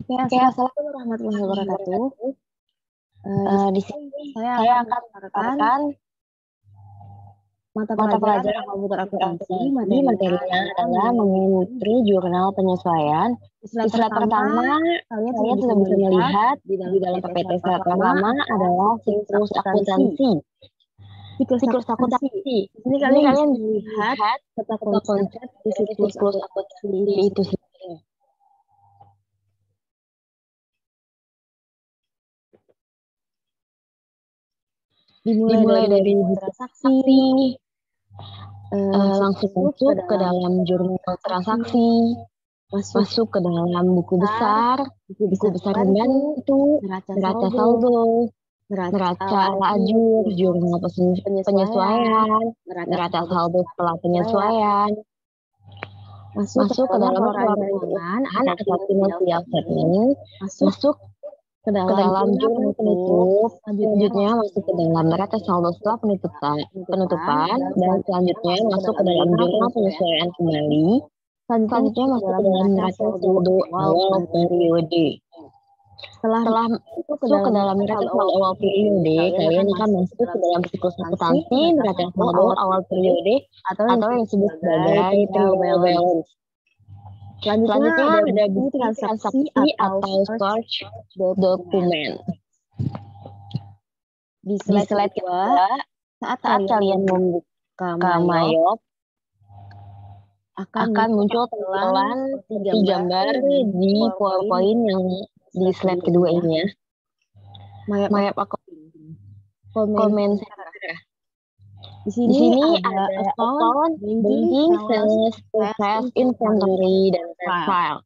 Oke, assalamualaikum warahmatullahi wabarakatuh. Di sini saya akan menerangkan mata pelajaran komputer akuntansi. Materinya adalah mengenai jurnal penyesuaian. Di slide pertama, kalian sudah bisa melihat di dalam PPT slide pertama adalah siklus akuntansi. Siklus akuntansi. Di sini kalian melihat kata konsep di siklus akuntansi itu sendiri. Dimulai dari transaksi, langsung masuk ke dalam jurnal transaksi, masuk ke dalam buku besar membantu, neraca saldo, neraca lajur, jurnal penyesuaian, neraca saldo setelah penyesuaian, masuk ke dalam laporan keuangan atau financial statement, masuk ke dalam jurnal penutup, selanjutnya masuk ke dalam neraca saldo setelah penutupan, dan selanjutnya masuk ke dalam jurnal penyesuaian kembali, selanjutnya masuk ke dalam neraca saldo awal periode. Setelah masuk ke dalam neraca saldo awal periode, kalian akan masuk ke dalam siklus akuntansi neraca saldo awal periode atau yang disebut sebagai trial balance. Selanjutnya ada buku transaksi atau search dokumen. Di slide kedua, saat kalian membuka Mayop, akan muncul tampilan gambar di PowerPoint yang di slide kedua ini ya. Mayop comment center. Di sini ada account, banking, sales, inventory, dan file.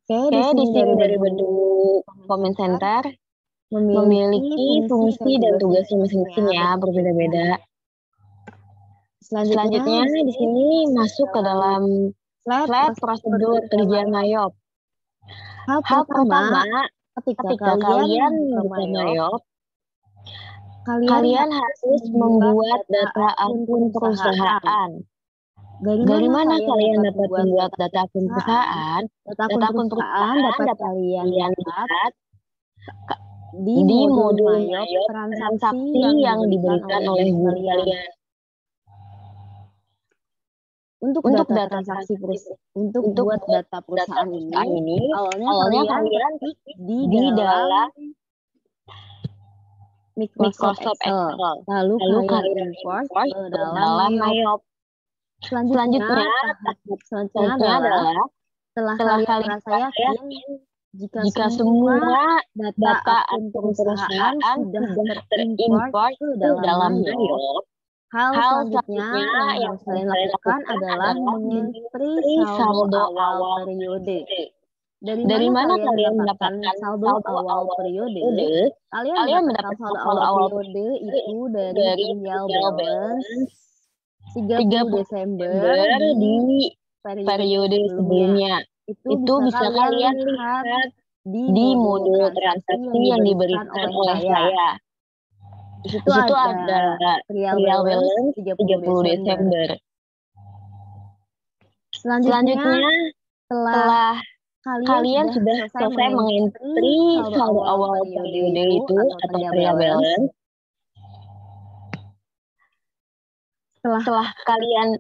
Oke, di sini dari bentuk comment center memiliki fungsi dan tugasnya masing-masing ya, berbeda-beda. Selanjutnya di sini masuk ke dalam slide prosedur kerja Mayop. Hal pertama, ketika kalian membuka Mayop, kalian harus membuat data akun perusahaan. Dari mana kalian dapat membuat data akun perusahaan? Data akun perusahaan dapat kalian lihat di modul Mayop transaksi yang diberikan oleh guru kalian. Untuk data transaksi untuk buat data perusahaan ini, awalnya kalian ketik di dalam Microsoft Excel. Lalu kalian import ke dalam Mayop. Selanjutnya adalah setelah kalian saya jika semua data akun perusahaan sudah terimport ke dalam Mayop, hal selanjutnya yang harus kalian lakukan adalah mengentri saldo awal periode. Dari mana kalian mendapatkan saldo awal periode? Kalian mendapatkan saldo awal periode itu dari trial balance 30 Desember di periode sebelumnya. Itu bisa kalian lihat di modul transaksi yang diberikan oleh saya. Di situ ada trial balance 30 Desember. Selanjutnya, setelah kalian sudah selesai mengentri saldo awal periode itu atau trial balance, setelah kalian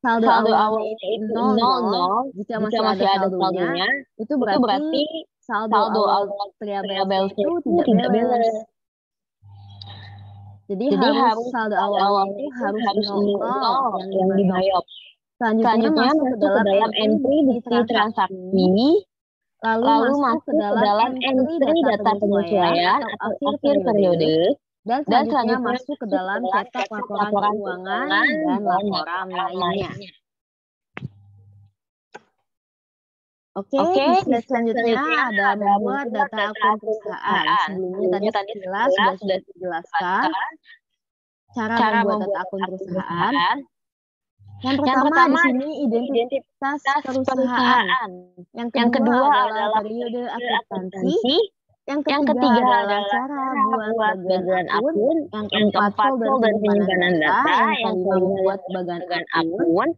saldo awalnya itu 0, jika masih ada saldonya, itu berarti saldo awal trial balance itu tidak balance. Jadi harus saldo awal itu harus 0 yang di Mayop. Selanjutnya masuk ke dalam entry bukti transaksi, lalu masuk ke dalam entry data penyesuaian atau akhir periode, dan selanjutnya masuk ke dalam cetak laporan keuangan dan laporan lainnya. Oke, di slide selanjutnya ada membuat data akun perusahaan. Sebelumnya tadi sudah dijelaskan cara membuat data akun perusahaan. Yang pertama di sini identitas perusahaan. Yang kedua adalah periode akuntansi. Yang ketiga adalah cara buat bagian akun. Yang keempat, folder penyimpanan data. Yang kelima, buat bagian akun,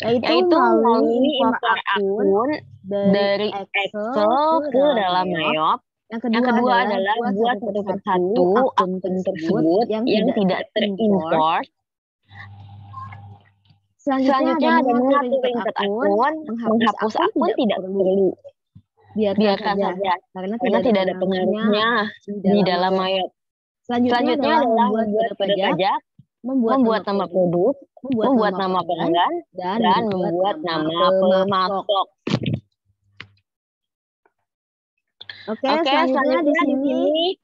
yaitu melalui import akun dari Excel ke dalam Mayop. Yang kedua adalah buat satu persatu akun tersebut yang tidak terimport. Selanjutnya ada mengatur tingkat akun, menghapus akun tidak perlu. Biarkan saja, karena tidak ada pengaruhnya di dalam Mayop. Selanjutnya adalah membuat kode pajak, membuat nama produk, membuat nama pelanggan, dan membuat nama pemasok. Oke, selanjutnya di sini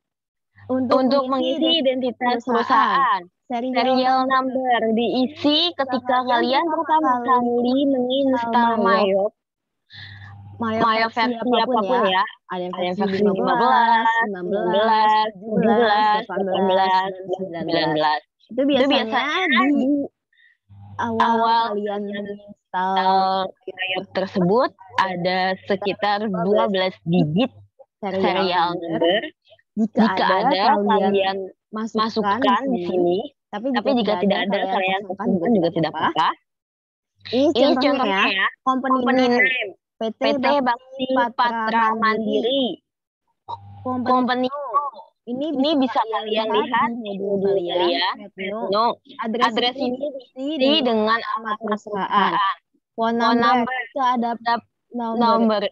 untuk mengisi identitas perusahaan, serial number diisi ketika kalian pertama kali menginstal Mayop. Mayop versi apapun ya. Ada yang versi 15, 16, 17, 18, 19. Itu biasanya di awal kalian menginstal Mayop tersebut ada sekitar 12 digit serial number. Jika ada kalian masukkan di sini, tapi jika tidak ada kalian masukkan juga tidak apa-apa. Ini contohnya ya, company name. PT Bakti Patra Mandiri. Company ini bisa kalian lihat di modul kalian. Adres ini diisi dengan alamat perusahaan. Phone number itu ada nomor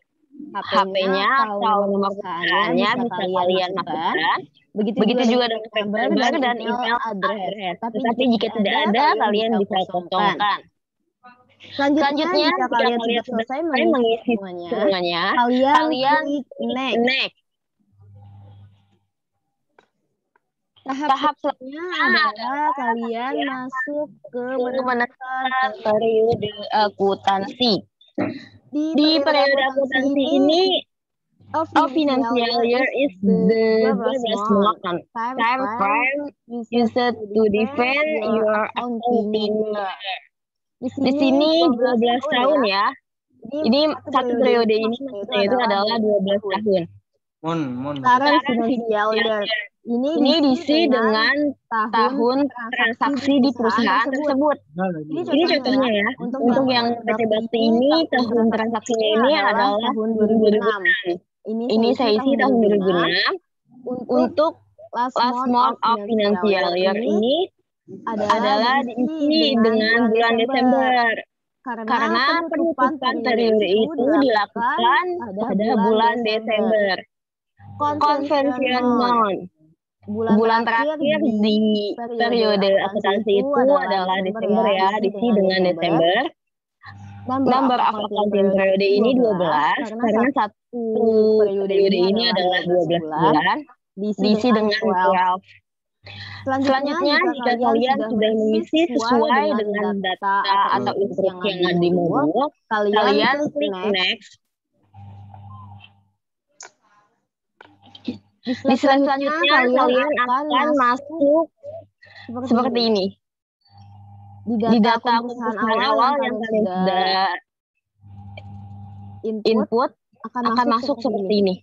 HP-nya atau nomor perusahaannya bisa kalian masukkan. Begitu juga dengan fax number dan email address. Tetapi jika tidak ada, kalian bisa kosongkan. Selanjutnya, jika kalian sudah selesai mengisi semuanya, kalian klik next. Tahap selanjutnya adalah kalian masuk ke menentukan periode akuntansi. Di periode akuntansi ini, financial year is the 12 month time frame used to define your accounting year. Di sini 12 tahun ya. Ini satu periode ini maksudnya itu adalah 12 tahun. Current financial year. Ini diisi dengan tahun transaksi di perusahaan tersebut. Ini contohnya ya. Untuk yang PT Bakti ini tahun transaksinya ini adalah tahun 2006. Ini saya isi tahun 2006. Untuk last month of financial year ini adalah diisi dengan bulan Desember. Karena penutupan periode itu dilakukan pada bulan Desember. Convention month. Bulan terakhir di periode akuntansi itu adalah Desember ya, diisi dengan Desember. Number of accounting periode ini 12, karena satu periode ini adalah 12 bulan, diisi dengan 12. Selanjutnya, jika kalian sudah mengisi sesuai dengan data atau instruksi yang ada di modul, kalian klik next. Di selanjutnya kalian akan masuk seperti ini. Di data perusahaan awal yang kalian sudah input akan masuk seperti ini.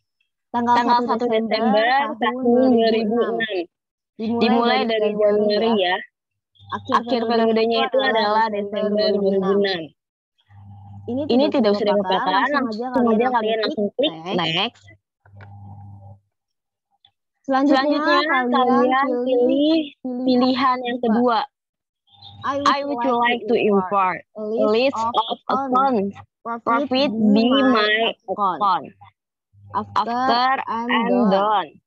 Tanggal 1 Desember tahun 2006. Dimulai dari Januari ya. Akhir periodenya itu adalah Desember 2006. Ini tidak usah dilupakan, langsung aja kalian langsung klik next. Selanjutnya kalian pilih pilihan yang kedua. I would like to import a list of accounts. Profit be my account. After I'm done.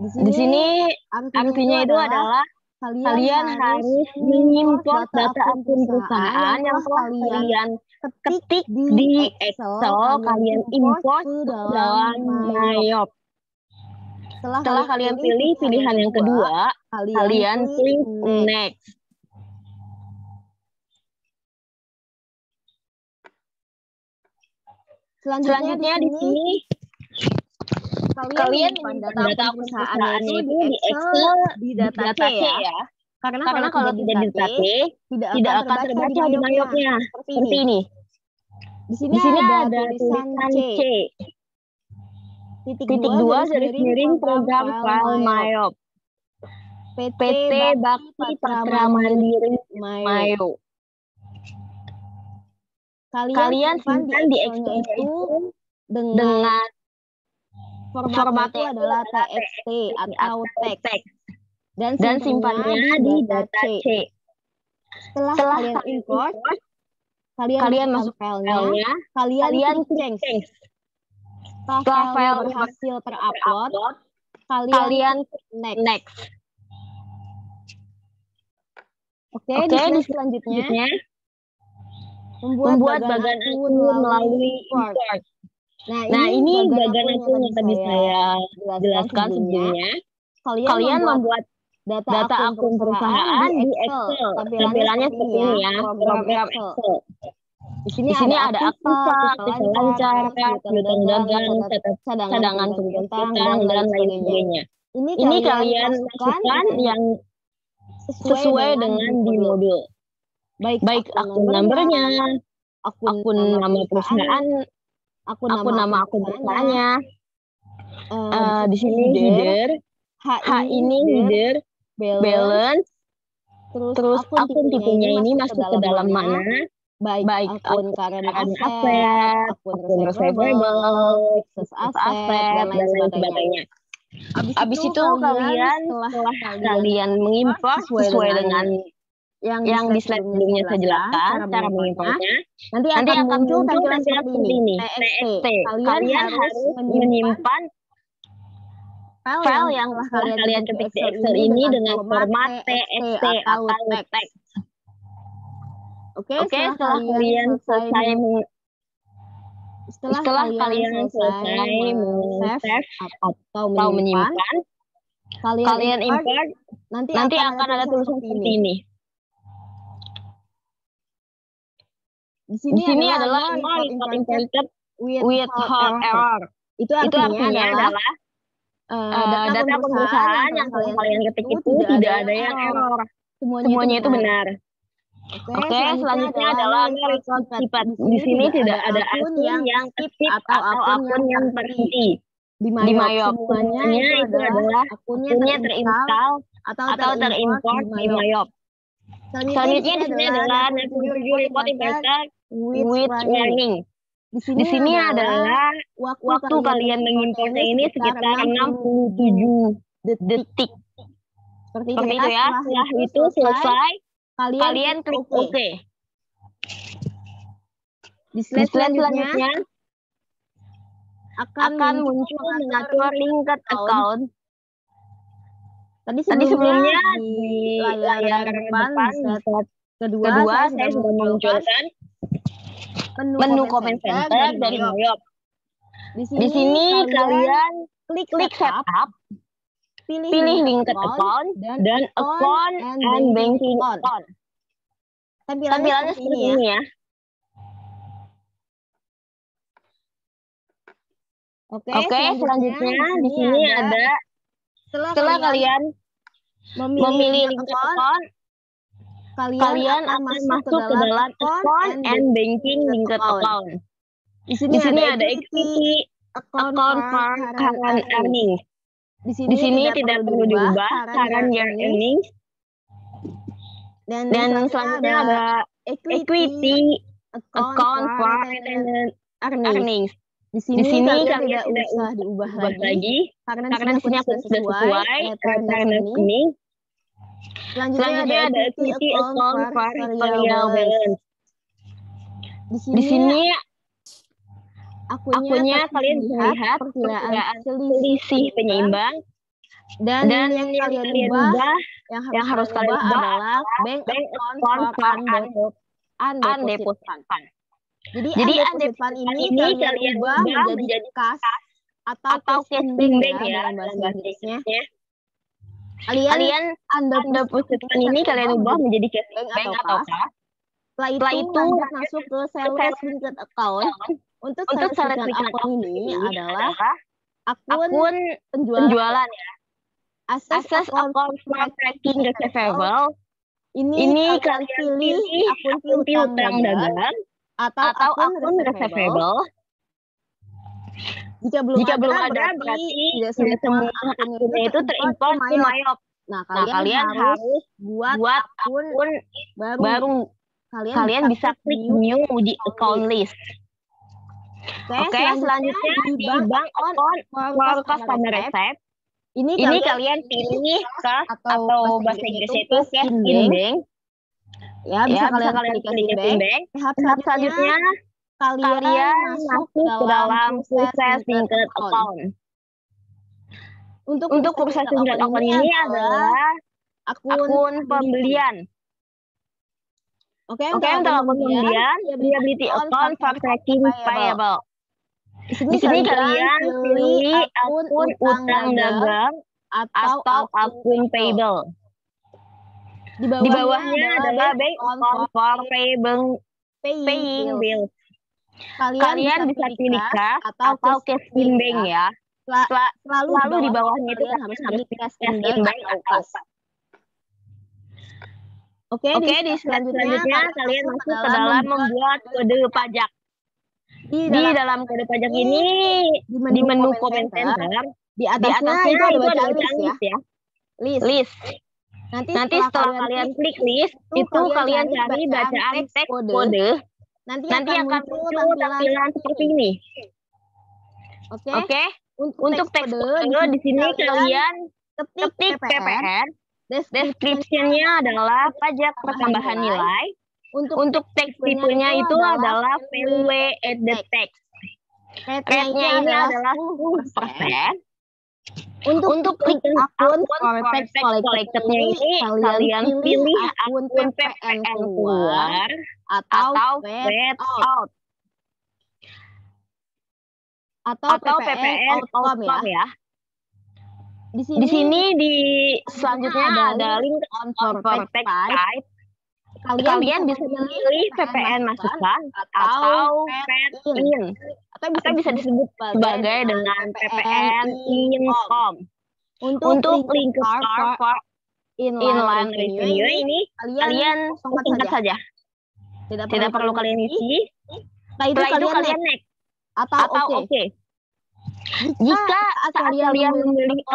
Di sini artinya itu adalah kalian harus mengimport data akun perusahaan yang telah kalian ketik di Excel, kalian import ke dalam Mayop. Setelah kalian pilih pilihan yang kedua, kalian klik next. Selanjutnya di sini kalian data perusahaan itu di Excel di data C ya. Karena kalau tidak di data C, tidak akan terbaca di Mayopnya. Seperti ini. Di sini ada tulisan C. Titik Titik 2 garis miring program file Mayop. PT Bakti Patra Mandiri Mayo. Kalian simpan di Excel-nya itu dengan format itu adalah TXT atau teks. Dan simpannya di data C. Setelah kalian import, kalian masuk filenya, kalian change. Setelah file berhasil terupload, kalian next. Oke, di selanjutnya membuat bagan akun melalui import. Nah, ini bagan akun yang tadi saya jelaskan sebelumnya. Kalian membuat data akun perusahaan di Excel. Tampilannya seperti ini ya, program Excel. Di sini ada akun sak, bisa lancar, piutang dagang, cadangan piutang, dan lain sebagainya. Ini kalian masukkan yang sesuai dengan di modul. Baik akun numbernya, akun nama perusahaan, akun nama akun perusahaannya. Di sini header, H ini header, balance, terus akun tipenya ini masuk ke dalam mana? Baik akun current asset, akun receivable, fixed asset, dan lain sebagainya. Habis itu kalian setelah kalian mengimport sesuai dengan yang di slide sebelumnya saya jelaskan cara mengimportnya, nanti akan muncul tampilan seperti ini, TXT. Kalian harus menyimpan file yang setelah kalian ketik di Excel ini dengan format TXT atau teks. Oke, setelah kalian selesai save atau menyimpan, kalian import, nanti akan ada tulisan seperti ini. Di sini adalah report imported without error. Itu artinya adalah data perusahaan yang kalian ketik itu tidak ada yang error. Semuanya itu benar. Oke, selanjutnya adalah record sifat. Di sini tidak ada akun yang skip atau akun yang berhenti. Di Mayop semuanya itu adalah akunnya terinstall atau terimport di Mayop. Selanjutnya di sini adalah report imported with warning. Di sini adalah waktu kalian mengimportnya ini sekitar 67 detik. Seperti itu ya. Setelah itu selesai, kalian klik OK. Di slide selanjutnya akan muncul mengatur linked account. Tadi sebelumnya di layar depan slide kedua saya sudah menunjukkan menu comment center dari Mayop. Di sini kalian klik setup, pilih linked account dan account and banking on. Tampilannya seperti ini ya. Oke, selanjutnya di sini ada setelah kalian memilih linked account, kalian akan masuk ke dalam account and banking linked account. Di sini ada equity, account for current earnings. Di sini tidak perlu diubah current year earnings. Dan selanjutnya ada equity, account for retained earnings. Di sini kalian tidak usah diubah lagi karena di sini sudah sesuai retained earnings. Selanjutnya ada equity account for real balance. Di sini akunnya kalian bisa lihat perkiraan selisih penyeimbang dan yang kalian ubah yang harus kalian ubah adalah bank account for undeposit fund. Jadi undeposit fund ini kalian ubah menjadi kas atau cash bank ya dalam bahasa Inggrisnya. Kalian undeposit fund ini kalian ubah menjadi cash bank atau kas. Setelah itu masuk ke sales linked account. Untuk sales linked account ini adalah akun penjualan ya. Access account for tracking receivable. Ini kalian pilih akun piutang dagang atau akun receivable. Jika belum ada berarti tidak semua akunnya itu terimport ke Myop. Nah, kalian harus buat akun baru. Kalian bisa klik new di account list. Oke, selanjutnya di bank account for customer recept. Ini kalian pilih cash atau bahasa Inggrisnya itu cash in bank. Ya, bisa kalian pilih cash in bank. Tahap selanjutnya kalian masuk ke dalam proses linked account. Untuk proses linked account ini adalah akun pembelian. Oke, untuk akun pembelian, liability account for tracking payable. Di sini kalian pilih akun utang dagang atau akun payable. Di bawahnya adalah bank account for paying bills. Kalian bisa pilih cash atau cash in bank ya. Selalu di bawahnya itu harus cash in bank atau cash. Oke, di selanjutnya kalian masuk ke dalam membuat kode pajak. Di dalam kode pajak ini di menu comment center di atasnya itu ada bacaan list ya. List. Nanti setelah kalian klik list itu kalian cari bacaan teks kode. Nanti akan muncul tampilan seperti ini. Oke. Untuk teks kode di sini kalian ketik PPN. Description-nya adalah pajak pertambahan nilai. Untuk teks tipenya itu adalah value added tax. Rate-nya ini adalah 10%. Untuk akun tax collected-nya ini kalian pilih akun PPN keluar atau VAT out. Atau PPN outcome ya. Di sini selanjutnya ada link for tax type. Kalian bisa memilih PPN masukan atau VAT in. Atau bisa disebut sebagai dengan PPN income. Untuk link start for inland revenue ini kalian singkat saja. Tidak perlu kalian isi. Setelah itu kalian next atau oke. Jika kalian memilih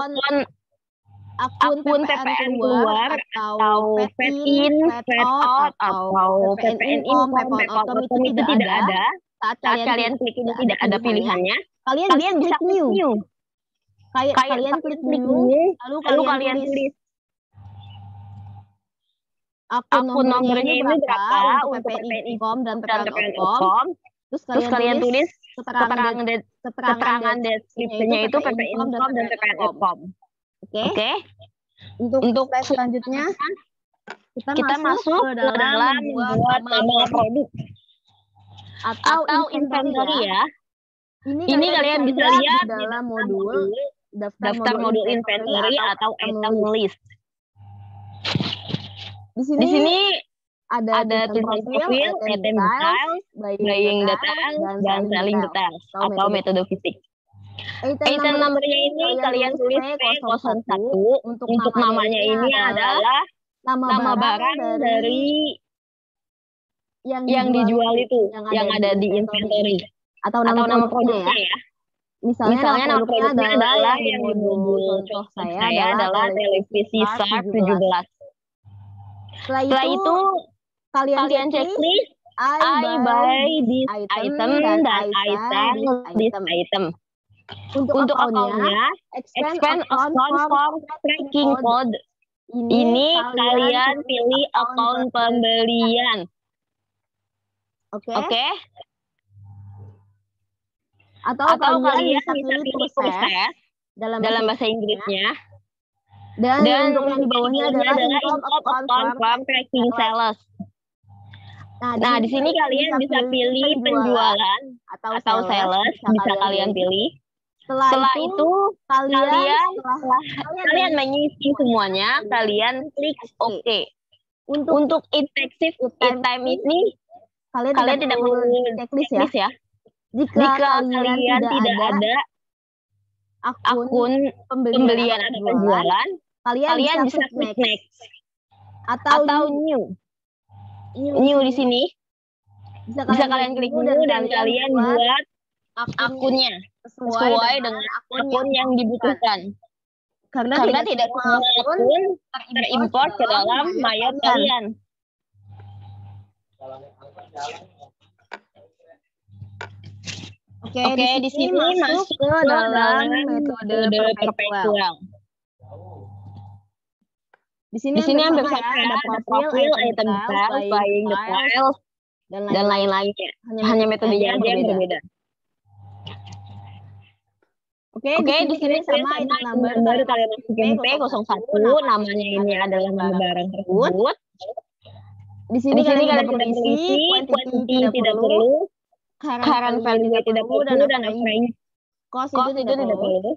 akun PPN keluar atau VAT in, VAT out, atau PPN income, PPN outcome itu tidak ada, saat kalian klik ini tidak ada pilihannya, kalian bisa klik new. Kalian klik new, lalu kalian tulis akun nomornya ini berapa untuk PPN income dan PPN outcome. Terus kalian tulis keterangan deskripsinya itu PPN income dan PPN outcome. Oke. Untuk selanjutnya kita masuk ke dalam membuat nama produk atau inventory ya. Ini kalian bisa lihat di dalam modul daftar modul inventory atau item list. Di sini ada tulisan profil, item details, buying details, dan selling details atau metode fisik. Item nomornya ini kalian tulis P01. Untuk namanya ini adalah nama barang dari yang dijual itu, yang ada di inventory. Atau nama produknya ya. Misalnya nama produknya adalah yang di modul contoh saya adalah televisi Sharp 17. Setelah itu kalian checklist I buy this item dan I sell this item. Untuk akunnya, expand account for tracking code. Ini kalian pilih akun pembelian. Oke. Atau kalian bisa pilih proses dalam bahasa Inggrisnya. Dan untuk yang di bawahnya adalah income account from tracking sales. Nah, di sini kalian bisa pilih penjualan atau sales, bisa kalian pilih. Setelah itu kalian mengisi semuanya, kalian klik OK. Untuk effective time ini kalian tidak perlu checklist ya. Jika kalian tidak ada akun pembelian atau penjualan, kalian bisa klik next atau new. New di sini bisa kalian klik new dan kalian buat akunnya sesuai dengan akun yang dibutuhkan. Karena tidak semua akun terimport ke dalam Mayor kalian. Oke, di sini masuk ke dalam metode perpetual. Di sini hampir sama ya, ada profil, item styles, buying the files, dan lain-lainnya. Hanya metodenya aja yang berbeda. Oke, di sini sama item number kalian masukin P01, namanya ini adalah nama barang tersebut. Di sini kalian tidak perlu isi, quantity tidak perlu, current value tidak perlu, dan offering cost itu tidak perlu.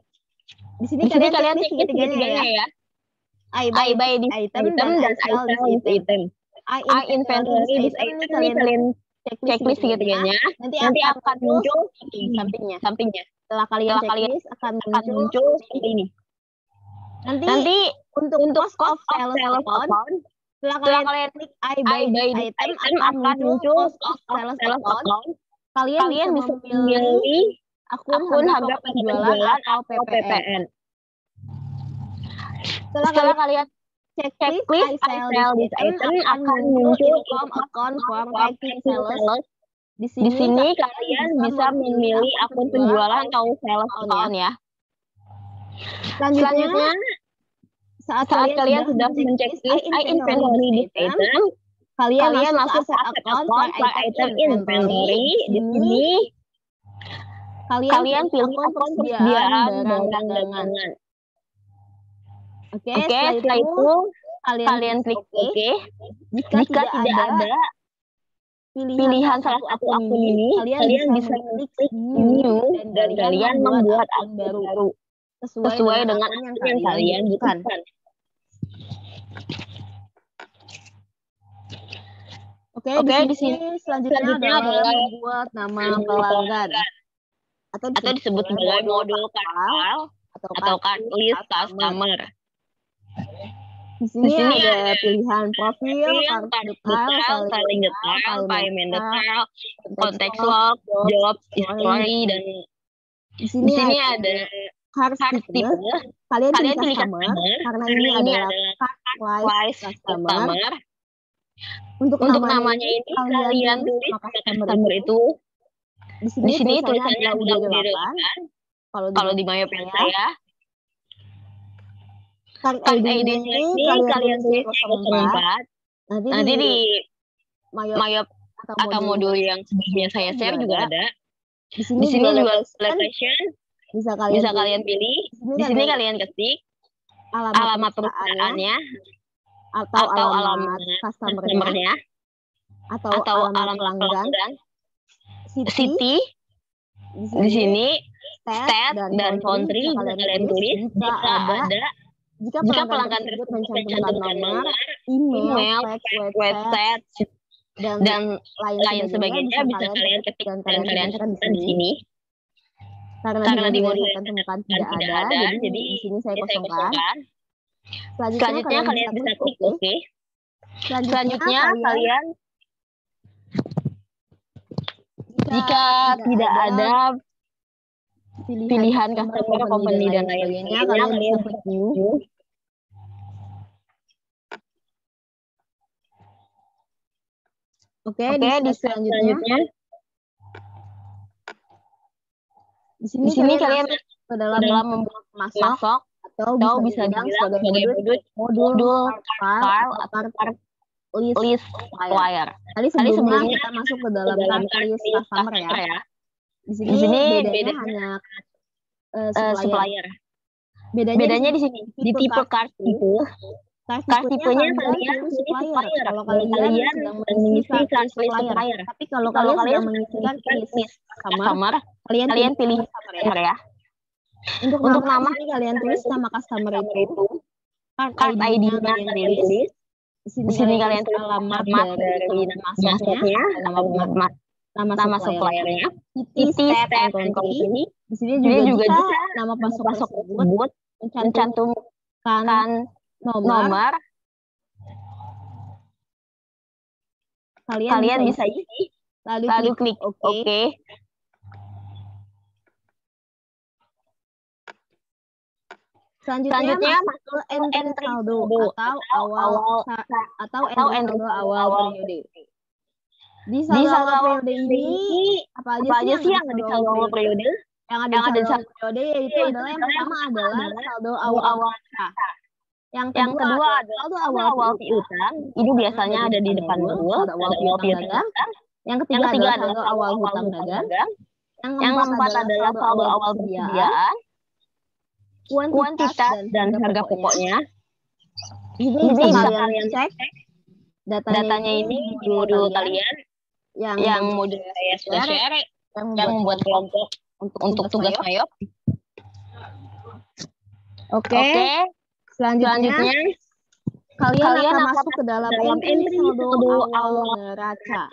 Di sini kalian cek tiga-tiganya ya. I buy this item dan I sell this item. I inventory this item, ini kalian checklist tiga-tiganya. Nanti akan muncul sampingnya. Setelah kalian checklist akan muncul seperti ini. Nanti untuk cost of sales account, setelah kalian klik I buy this item akan muncul cost of sales account. Kalian bisa memilih akun harga penjualan atau PPN. Setelah kalian checklist I sell this item akan muncul income account for active sellers. Di sini kalian bisa memilih akun penjualan atau sales account ya. Selanjutnya saat kalian sudah menceklis I inventory this item, kalian masuk ke account for item inventory. Di sini kalian pilih akun persediaan barang dagangan. Oke, setelah itu kalian klik OK. Jika tidak ada pilihan salah satu akun ini, kalian bisa klik new dan kalian membuat akun baru sesuai dengan akun yang kalian butuhkan. Oke, di sini selanjutnya adalah membuat nama pelanggan atau disebut sebagai modul card atau card list customer. Di sini ada pilihan profil, card detail, selling detail, payment detail, context log, job history, dan di sini ada card tipe. Kalian pilih customer karena ini adalah card wise customer. Untuk namanya ini kalian tulis customer itu. Di sini tulisannya udah delapan. Kalau di Mayo saya. Card ID ini kalian tulis 04. Nanti di Mayo atau modul yang sebelumnya saya share juga ada. Di sini juga location bisa kalian pilih. Di sini kalian ketik alamat perusahaannya atau alamat customer-nya atau alamat pelanggan. City di sini state dan country bisa kalian tulis jika pelanggan tersebut mencantumkan nomor, email, website, dan lain sebagainya bisa kalian ketik dan kalian catatkan di sini. Karena di modul yang temukan tidak ada, jadi di sini saya kosongkan. Selanjutnya kalian bisa klik OK. Selanjutnya kalian jika tidak ada pilihan customer, company, dan lain-lainnya, kalian bisa klik new. Oke, di selanjutnya di sini kalian ke dalam membuat masuk atau bisa dibilang sebagai modul file atau list supplier. Tadi sebelumnya kita masuk ke dalam list customer ya. Di sini bedanya hanya supplier. Bedanya di sini di tipe card tipe. Card tipenya kalian supplier. Kalau kalian sedang mengisi list supplier. Tapi kalau kalian sedang mengisi list customer, kalian pilih customer ya. Untuk nama kalian tulis nama customer itu. Card ID-nya kalian tulis. Di sini kalian tulis alamat dari masuknya, nama suppliernya, city, state, and country. Di sini juga bisa nama masuk tersebut mencantumkan nomor. Kalian bisa isi, lalu klik OK. Selanjutnya masuk ke entry saldo atau entry saldo awal periode. Di saldo awal periode ini apa aja sih yang ada di saldo awal periode? Yang ada di saldo periode yaitu adalah yang pertama adalah saldo awal neraca. Yang kedua adalah saldo awal piutang. Ini biasanya ada di depan modul, saldo awal piutang dagang. Yang ketiga adalah saldo awal hutang dagang. Yang keempat adalah saldo awal persediaan, kuantitas dan harga pokoknya. Ini bisa kalian cek datanya ini di modul kalian yang modul saya sudah share, yang membuat kelompok untuk tugas mayop. Oke. Selanjutnya kalian akan masuk ke dalam entry saldo awal neraca.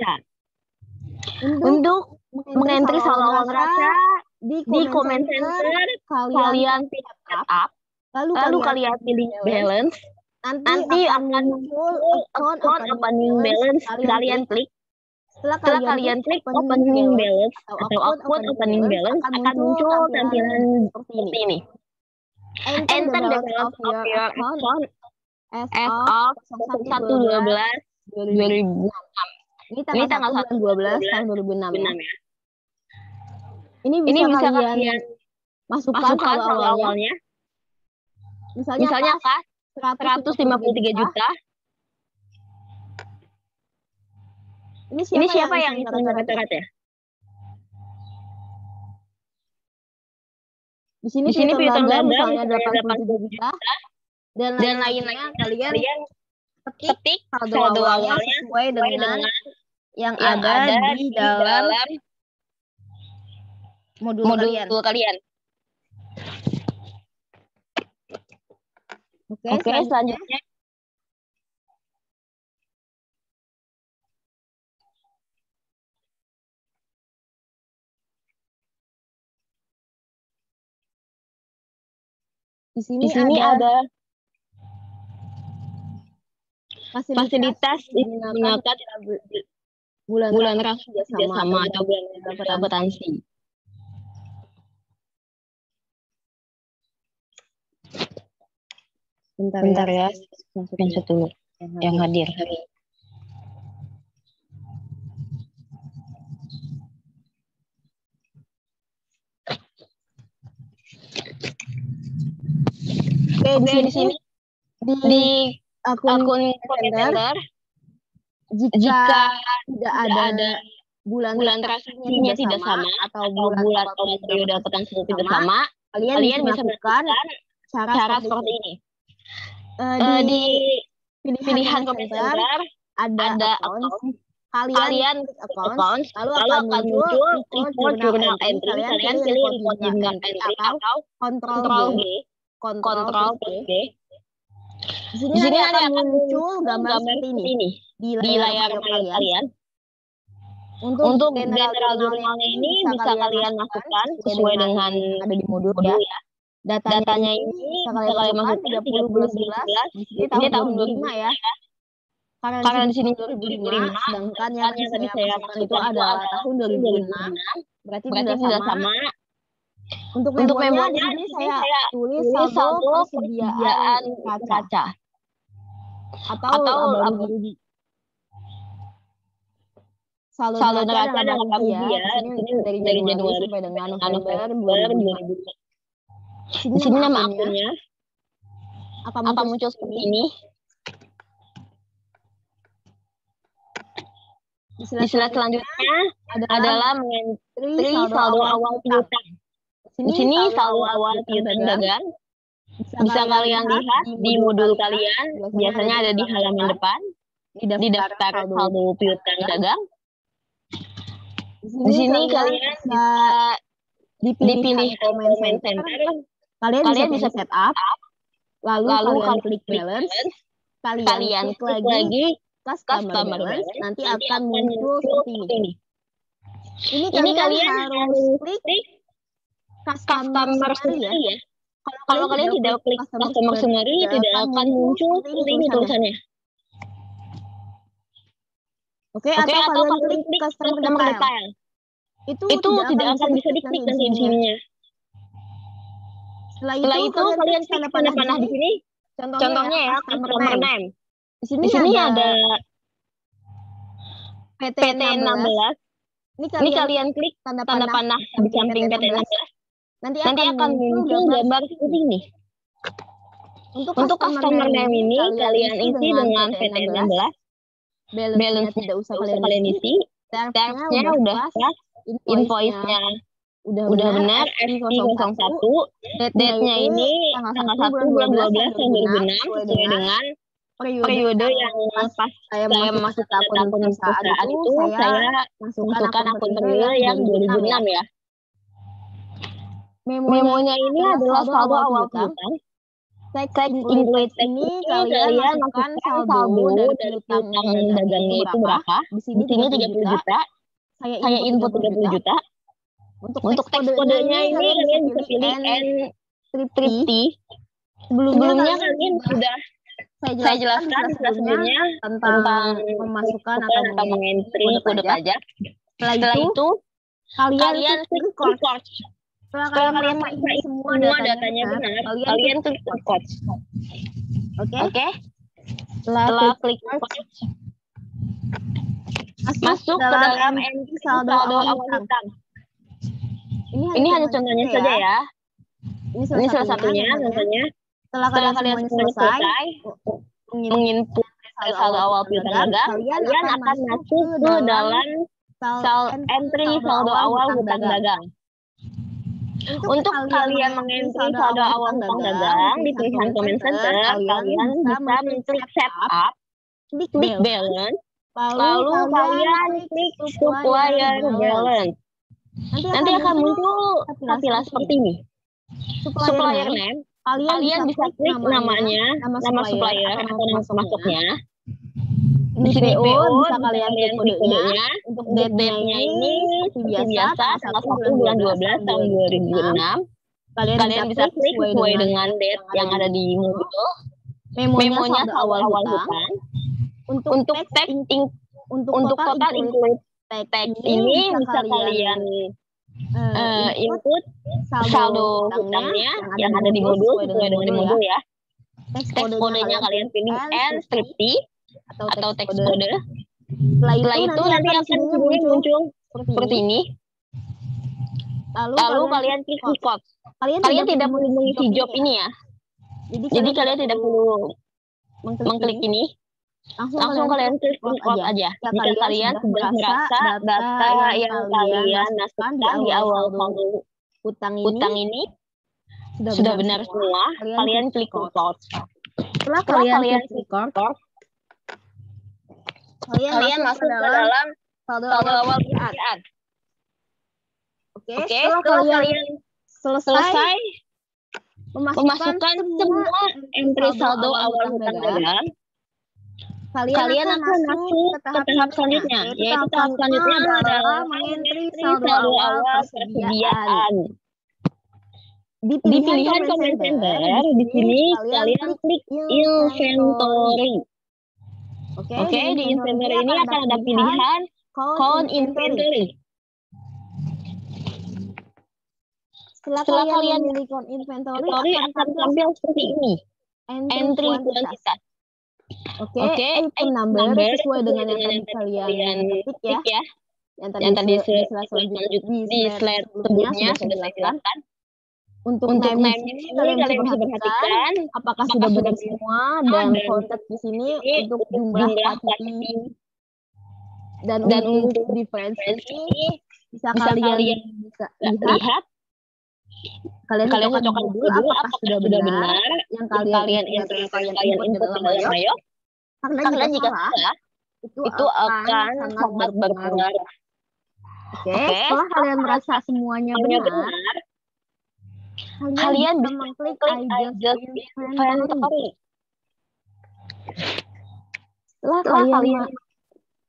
Untuk mengentry saldo awal neraca di comment center kalian set up, lalu kalian pilih balance. Nanti akan muncul account opening balance. Kalian klik. Setelah kalian klik opening balance atau account opening balance akan muncul tampilan seperti ini. Enter the balance of your account as of 1/12/2006. Ini tanggal 1/12 tahun 2006 ya. Ini bisa kalian masukkan saldo awalnya. Misalnya kas 153 juta. Ini siapa yang coret-coret ya? Di sini piutang dagang misalnya 87 juta. Dan lain-lainnya kalian ketik saldo awalnya sesuai dengan yang ada di dalam modul kalian. Oke, selanjutnya di sini ada fasilitas menggunakan bulan kerjasama atau bulan akuntansi. Bentar ya, masuk dulu yang hadir. Oke, di sini di akun kalender jika tidak ada bulan transaksinya tidak sama atau bulan periode akuntansi tidak sama, kalian bisa melakukan cara seperti ini. Di pilihan comment center ada account. Kalian account, lalu akan muncul report journal entry. Kalian pilih report journal entry atau control G. Di sini akan muncul gambar seperti ini di layar kalian. Untuk general jurnalnya ini bisa kalian masukkan sesuai dengan ada di modul ya. Datanya ini bisa kalian masukkan 30/11 ini tahun 2005 ya. Karena di sini 2005, sedangkan yang tadi saya masukkan itu adalah tahun 2006. Berarti tidak sama. Untuk memorinya di sini saya tulis saldo persediaan neraca atau laba rugi. Saldo neraca dan laba rugi ya. Ini dari Januari sampai dengan November 2005. Di sini nama akunnya akan muncul seperti ini. Di slide selanjutnya adalah mengentry saldo awal piutang. Di sini saldo awal piutang dagang bisa kalian lihat di modul kalian. Biasanya ada di halaman depan di daftar saldo piutang dagang. Di sini kalian bisa dipilih comment center. Kalian bisa set up, lalu kalian klik balance, kalian klik lagi customer balance, nanti akan muncul seperti ini. Ini kalian harus klik customer summary ya. Kalau kalian tidak klik customer summary, tidak akan muncul seperti ini tulisannya. Oke, atau kalian klik customer detail. Itu tidak akan bisa diklik nanti di sininya. Setelah itu kalian klik tanda panah di sini. Contohnya ya, customer name. Di sini ada PT16. Ini kalian klik tanda panah di samping PT16. Nanti akan muncul gambar seperti ini. Untuk customer name ini kalian isi dengan PT16. Balance tidak usah kalian isi. Termsnya udah pas. Invoice-nya udah benar. FI01. Date-nya ini tanggal 1 bulan 12 tahun 2006 sesuai dengan periode yang pas saya masuk ke akun perusahaan itu saya masukkan akun penjual yang 2006 ya. Memonya ini adalah saldo awal hutang. Tax include ini kalian masukkan saldo dari hutang dagangnya itu berapa. Di sini 30 juta. Saya input 30 juta. Untuk teks kodenya ini kalian bisa pilih N30. Sebelumnya kalian sudah saya jelaskan sebelumnya tentang memasukkan atau mengentry kode pajak. Setelah itu kalian klik record. Setelah kalian mengisi semua datanya benar, kalian klik record. Oke. Setelah klik record, masuk ke dalam entry saldo awal hutang. Ini hanya contohnya saja ya. Ini salah satunya contohnya. Setelah kalian selesai menginput saldo awal piutang dagang, kalian akan masuk ke dalam entry saldo awal hutang dagang. Untuk kalian mengentry saldo awal hutang dagang di pilihan comment center, kalian bisa mengklik setup, klik balance, lalu kalian klik supplier balance. Nanti akan muncul tampilan seperti ini. Supplier name. Kalian bisa klik namanya, nama supplier atau nama pemasoknya. Di sini PO bisa kalian klik kodenya. Untuk date-nya ini seperti biasa tanggal 1 bulan 12 tahun 2006. Kalian bisa klik sesuai dengan date yang ada di modul. Memonya awal hutang. Untuk teks untuk total include teks ini bisa kalian input saldo hutangnya yang ada di modul sesuai dengan di modul ya. Teks kodenya kalian pilih N30 atau teks kode. Setelah itu nanti akan muncul seperti ini. Lalu kalian klik record. Kalian tidak perlu mengisi job ini ya. Jadi kalian tidak perlu mengklik ini. Langsung kalian klik record aja. Jika kalian sudah merasa data yang kalian masukkan di awal saldo hutang ini sudah benar semua, kalian klik record. Setelah kalian klik record, kalian masuk ke dalam saldo awal perusahaan. Oke, setelah kalian selesai memasukkan semua entry saldo awal hutang dagang, kalian akan masuk ke tahap selanjutnya, yaitu tahap selanjutnya adalah mengentry saldo awal persediaan. Di pilihan comment center, di sini kalian klik inventory. Oke, di inventory ini akan ada pilihan count inventory. Setelah kalian pilih count inventory akan tampil seperti ini. Entry kuantitas. Oke, item number sesuai dengan yang tadi kalian ketik ya. Yang tadi di slide sebelumnya sudah saya jelaskan. Untuk name ini kalian bisa perhatikan apakah sudah benar semua, dan konteks di sini untuk jumlah quantity dan untuk difference ini bisa kalian lihat. Kalian cocokkan dulu apakah sudah benar yang kalian input ke dalam Mayo. Karena jika salah, itu akan sangat berpengaruh. Oke, setelah kalian merasa semuanya benar, kalian bisa mengklik adjust inventory. Setelah kalian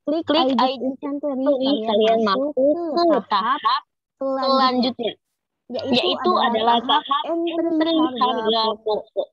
klik adjust inventory, kalian masuk ke tahap selanjutnya, yaitu adalah tahap entry harga pokok.